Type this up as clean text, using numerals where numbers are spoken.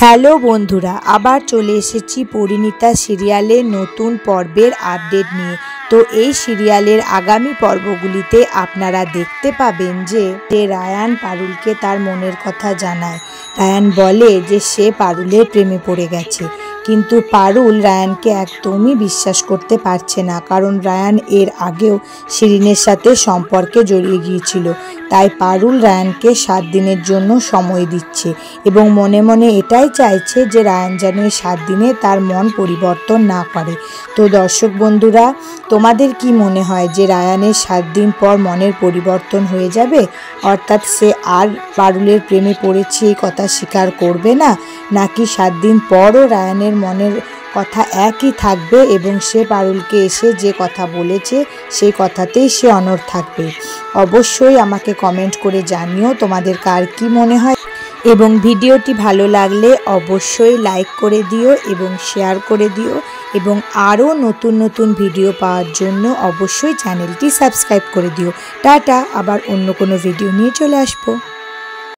Hello বন্ধুরা, আবার চলে এসেছি পরিণীতা সিরিয়ালের নতুন পর্বের আপডেট নিয়ে। তো এই সিরিয়ালের আগামী পর্বগুলিতে আপনারা দেখতে পাবেন যে রায়ান পারুলকে তার মনের কথা জানায়। রায়ান বলে যে সে পারুলের প্রেমে পড়ে গেছে, কিন্তু পারুল রায়ানকে একদমই বিশ্বাস করতে পারছে না, কারণ রায়ান এর আগেও শিরিনের সাথে সম্পর্কে জড়িয়ে গিয়েছিল। তাই পারুল রায়ানকে 7 দিনের জন্য সময় দিচ্ছে এবং মনে মনে এটাই চাইছে যে রায়ান যেন এই 7 দিনে তার মন পরিবর্তন না করে। তো দর্শক বন্ধুরা, তোমাদের কি মনে হয় যে রায়ানের 7 দিন পর মনের পরিবর্তন হয়ে যাবে, অর্থাৎ সে আর পারুলের প্রেমে পড়েছে এই কথা স্বীকার করবে না, নাকি 7 দিন পরও রায়ানের মনের কথা একই থাকবে এবং সে পারুলকে এসে যে কথা বলেছে সেই কথাতেই সে অনড় থাকবে? অবশ্যই আমাকে কমেন্ট করে জানিও তোমাদের কার কি মনে হয়, এবং ভিডিওটি ভালো লাগলে অবশ্যই লাইক করে দিও এবং শেয়ার করে দিও, এবং আরও নতুন নতুন ভিডিও পাওয়ার জন্য অবশ্যই চ্যানেলটি সাবস্ক্রাইব করে দিও। টাটা, আবার অন্য কোনো ভিডিও নিয়ে চলে আসবো।